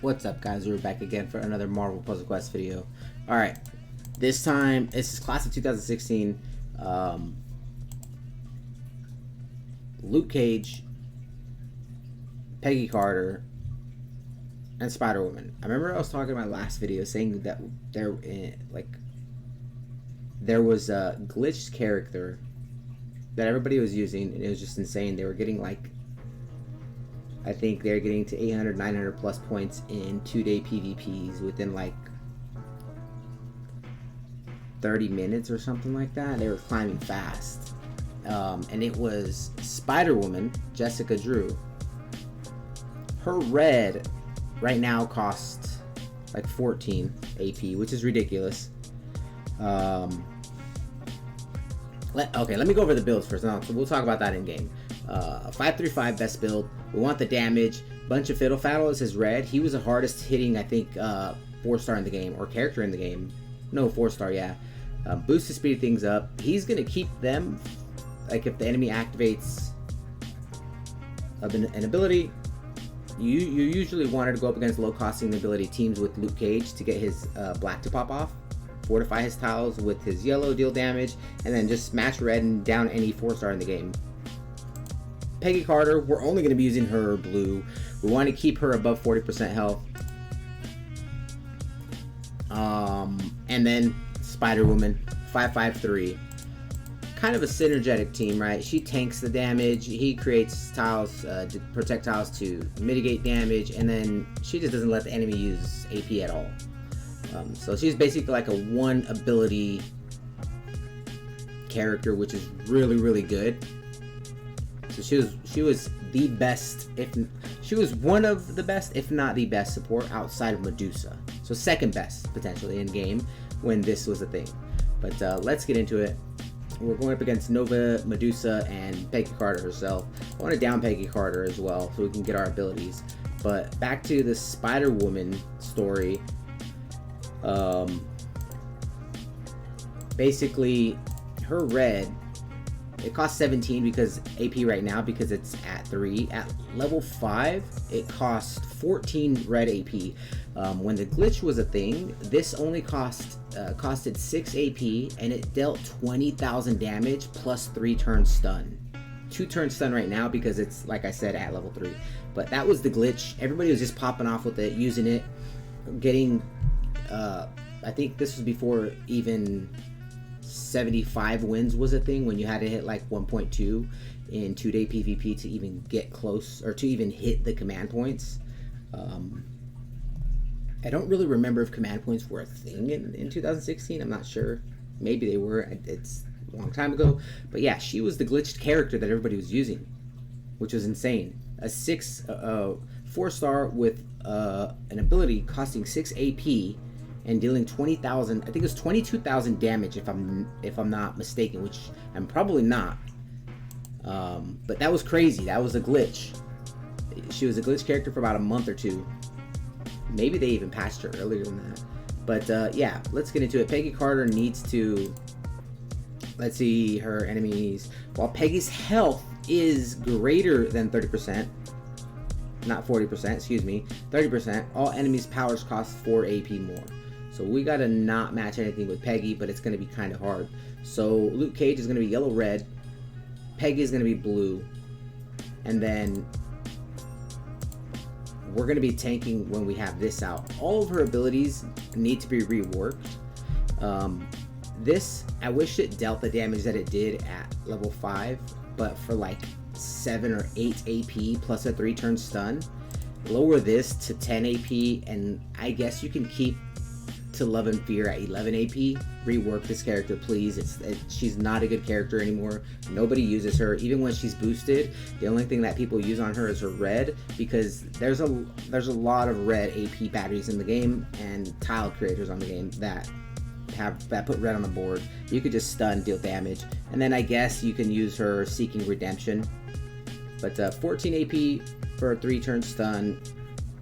What's up, guys? We're back again for another Marvel Puzzle Quest video. Alright, this time, this is class of 2016. Luke Cage, Peggy Carter, and Spider-Woman. I remember I was talking in my last video saying that there was a glitched character that everybody was using, and it was just insane. They were getting I think they're getting to 800, 900 plus points in 2-day PvPs within 30 minutes or something like that. They were climbing fast. And it was Spider-Woman, Jessica Drew. Her red right now costs 14 AP, which is ridiculous. Let me go over the builds first. We'll talk about that in game. 535 best build. We want the damage. Bunch of Fiddle Faddle is his red. He was the hardest hitting, I think, 4-star in the game, or character in the game. No, 4-star, yeah. Boost to speed things up. He's gonna keep them, if the enemy activates an ability. You usually wanted to go up against low costing ability teams with Luke Cage to get his black to pop off. Fortify his tiles with his yellow, deal damage, and then just smash red and down any 4-star in the game. Peggy Carter, we're only going to be using her blue. We want to keep her above 40% health. And then Spider-Woman, 553. Kind of a synergetic team, right? She tanks the damage. He creates tiles, projectiles to mitigate damage, and then she just doesn't let the enemy use AP at all. So she's basically like a one ability character, which is really, really good. So she was the best, she was one of the best, if not the best support outside of Medusa. So second best potentially in game when this was a thing. But let's get into it. We're going up against Nova, Medusa, and Peggy Carter herself. I want to down Peggy Carter as well so we can get our abilities. But back to the Spider-Woman story. Basically, her red, it costs 17 because AP right now, because it's at 3. At level 5, it costs 14 red AP. When the glitch was a thing, this only costed 6 AP, and it dealt 20,000 damage plus 3 turn stun. 2 turn stun right now because it's, like I said, at level 3. But that was the glitch. Everybody was just popping off with it, using it, getting, I think this was before even 75 wins was a thing, when you had to hit 1.2 in 2-day PvP to even get close, or to even hit the command points. I don't really remember if command points were a thing in 2016. I'm not sure. Maybe they were. It's a long time ago. But yeah, she was the glitched character that everybody was using, which was insane. A 4-star with an ability costing 6 AP and dealing 20,000. I think it was 22,000 damage if I'm not mistaken, which I'm probably not. But that was crazy. That was a glitch. She was a glitch character for about a month or two. Maybe they even patched her earlier than that. But yeah, let's get into it. Peggy Carter needs to, let's see her enemies. While Peggy's health is greater than 30%, not 40%, excuse me, 30%, all enemies' powers cost 4 AP more. So we gotta not match anything with Peggy, but it's gonna be kind of hard. So Luke Cage is gonna be yellow-red, Peggy is gonna be blue, and then we're going to be tanking when we have this out. All of her abilities need to be reworked. This, I wish it dealt the damage that it did at level 5, but for 7 or 8 AP plus a 3-turn stun. Lower this to 10 AP, and I guess you can keep to Love and Fear at 11 AP. Rework this character, please. She's not a good character anymore. Nobody uses her. Even when she's boosted, the only thing that people use on her is her red, because there's a lot of red AP batteries in the game and tile creators on the game that put red on the board. You could just stun, deal damage, and then I guess you can use her Seeking Redemption. But 14 AP for a 3-turn stun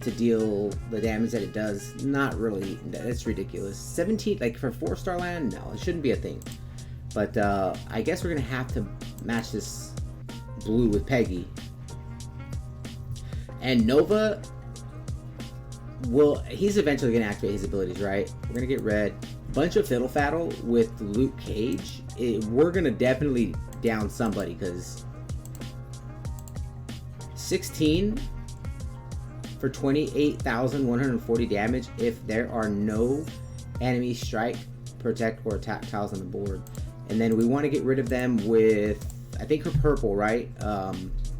to deal the damage that it does, not really. That's ridiculous. 17, for 4-star land, no, it shouldn't be a thing. But I guess we're gonna have to match this blue with Peggy. And Nova, well, he's eventually going to activate his abilities, right? We're going to get red. Bunch of Fiddle Faddle with Luke Cage. We're going to definitely down somebody, because 16 for 28,140 damage if there are no enemy strike, protect, or attack tiles on the board. And then we want to get rid of them with, I think, her purple, right?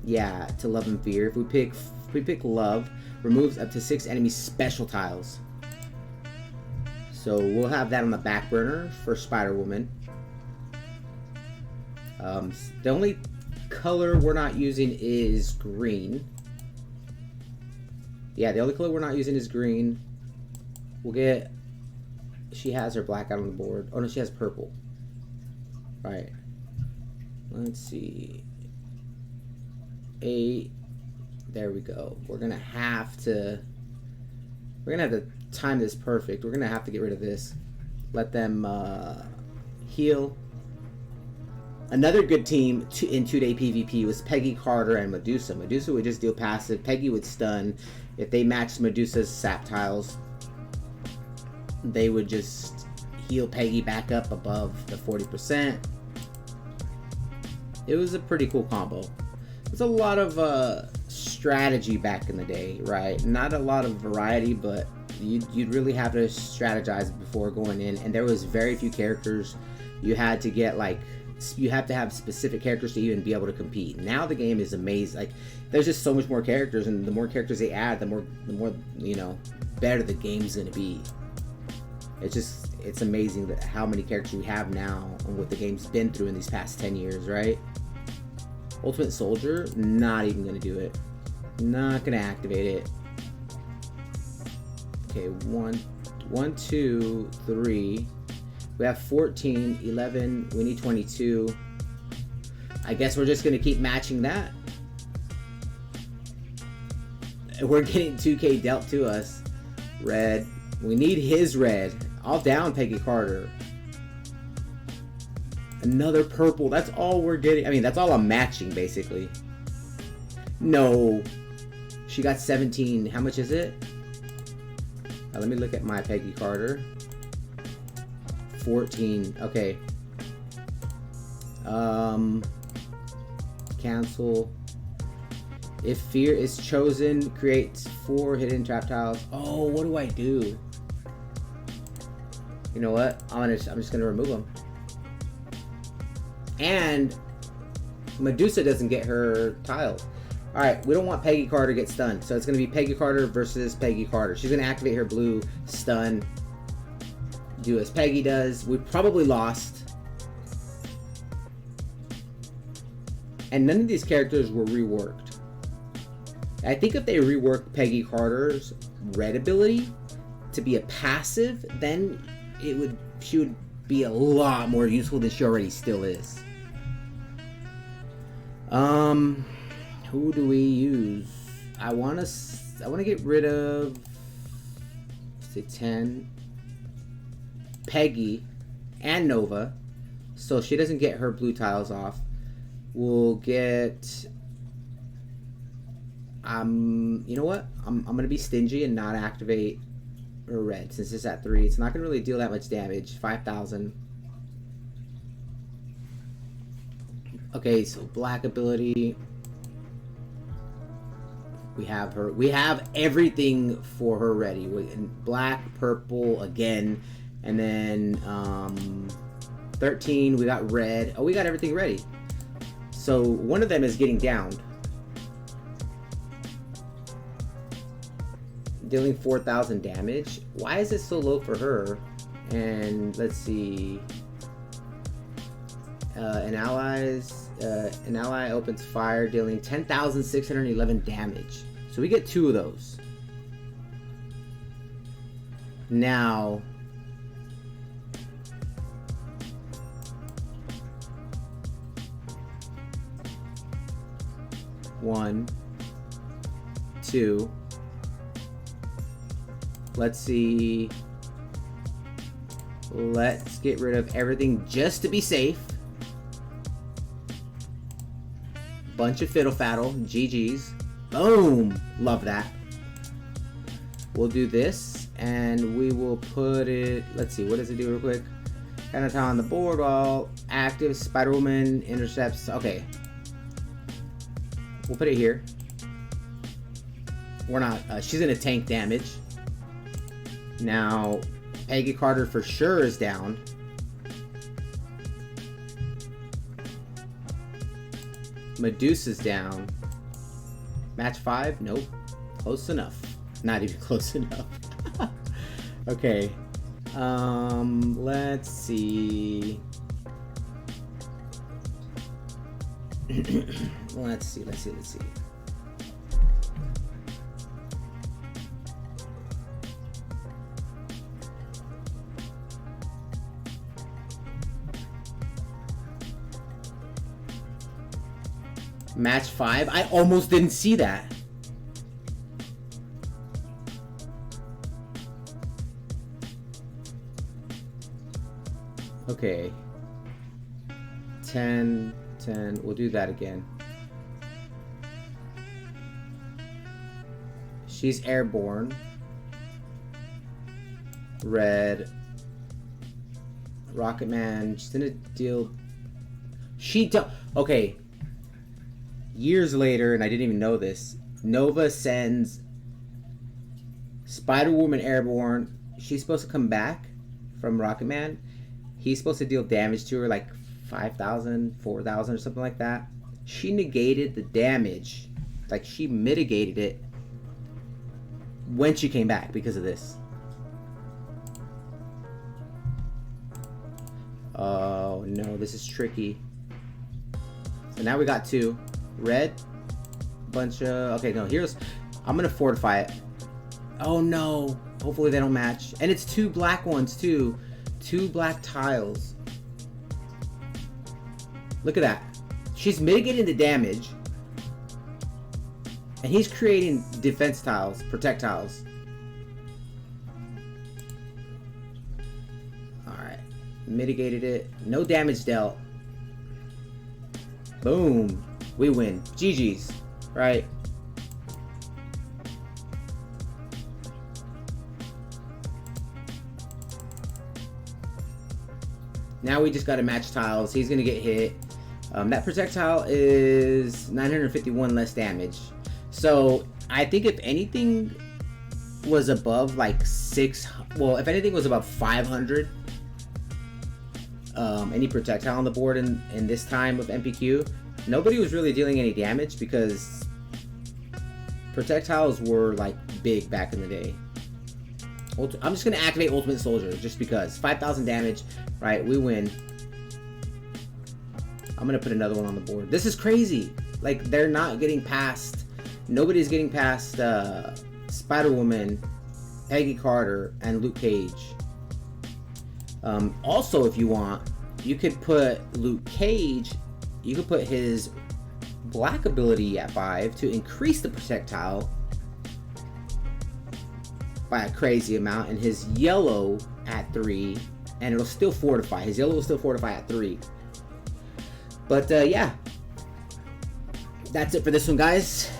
Yeah, to Love and Fear. If we pick Love, removes up to 6 enemy special tiles. So we'll have that on the back burner for Spider-Woman. The only color we're not using is green. Yeah, the only color we're not using is green. We'll get... She has her black out on the board. Oh no, she has purple. Right. Let's see. 8. There we go. We're gonna have to time this perfect. We're gonna have to get rid of this. Let them heal. Another good team in 2-day PvP was Peggy, Carter, and Medusa. Medusa would just deal passive. Peggy would stun. If they matched Medusa's sap tiles, they would just heal Peggy back up above the 40%. It was a pretty cool combo. There's a lot of strategy back in the day, right? Not a lot of variety, but you'd really have to strategize before going in, and there was very few characters. You had to get like, you have to have specific characters to even be able to compete. Now the game is amazing. Like, there's just so much more characters, and the more characters they add, the more you know, better the game's gonna be. It's amazing that how many characters we have now and what the game's been through in these past 10 years, right? Ultimate Soldier, not even gonna do it. Not gonna activate it. Okay, 1, 2, 3. We have 14, 11, we need 22. I guess we're just gonna keep matching that. We're getting 2K dealt to us. Red, we need his red. I'll down Peggy Carter. Another purple, that's all we're getting. I mean, that's all I'm matching, basically. No. She got 17, how much is it? Let me look at my Peggy Carter. 14, okay. Cancel. If fear is chosen, create 4 hidden trap tiles. Oh, what do I do? You know what? I'm just gonna remove them. And Medusa doesn't get her tiles. All right, we don't want Peggy Carter to get stunned, so it's gonna be Peggy Carter versus Peggy Carter. She's gonna activate her blue stun. Do as Peggy does. We probably lost. And none of these characters were reworked. I think if they reworked Peggy Carter's red ability to be a passive, then she would be a lot more useful than she already still is. Who do we use? I wanna get rid of, say, 10. Peggy and Nova, so she doesn't get her blue tiles off. We'll get you know what, I'm gonna be stingy and not activate her red since it's at 3. It's not gonna really deal that much damage. 5,000. Okay, so black ability, we have her, we have everything for her ready. Black, purple again. And then 13, we got red. Oh, we got everything ready. So one of them is getting downed. Dealing 4,000 damage. Why is it so low for her? And let's see. An ally opens fire, dealing 10,611 damage. So we get 2 of those. Now, one, 2. Let's see. Let's get rid of everything just to be safe. Bunch of Fiddle Faddle. GG's. Boom. Love that. we'll do this, and we will put it, let's see, what does it do real quick? Countertop on the board while active. Spider-Woman intercepts. Okay. We'll put it here. We're not, she's gonna tank damage. Now, Peggy Carter for sure is down. Medusa's down. Match 5? Nope. Close enough. Not even close enough. Okay. Let's see. Let's see. Match 5? I almost didn't see that. Okay. 10, 10. We'll do that again. She's airborne. Red. Rocket Man. She's gonna deal. Okay. Years later, and I didn't even know this, Nova sends Spider-Woman airborne. She's supposed to come back from Rocket Man. He's supposed to deal damage to her, like 5,000, 4,000 or something like that. She negated the damage. Like, she mitigated it when she came back because of this. Oh, no, this is tricky. So now we got 2. Red. Bunch of... Okay, no, here's... I'm going to fortify it. Oh, no. Hopefully they don't match. And it's 2 black ones, too. 2 black tiles. Look at that. She's mitigating the damage. And he's creating defense tiles, protect tiles. Alright. Mitigated it. No damage dealt. Boom. We win. GG's. Right? Now we just got to match tiles. He's going to get hit. That projectile is 951 less damage. So I think if anything was above like if anything was above 500, any projectile on the board in this time of MPQ, nobody was really dealing any damage because projectiles were like big back in the day. I'm just going to activate Ultimate Soldier just because. 5,000 damage, right? We win. I'm going to put another one on the board. This is crazy. Like, they're not getting past... Nobody's getting past Spider-Woman, Peggy Carter, and Luke Cage. Also, if you want, you could put Luke Cage... You could put his black ability at 5 to increase the projectile by a crazy amount, and his yellow at 3, and it'll still fortify. His yellow will still fortify at 3. But yeah, that's it for this one, guys.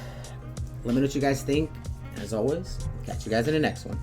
Let me know what you guys think. As always, catch you guys in the next one.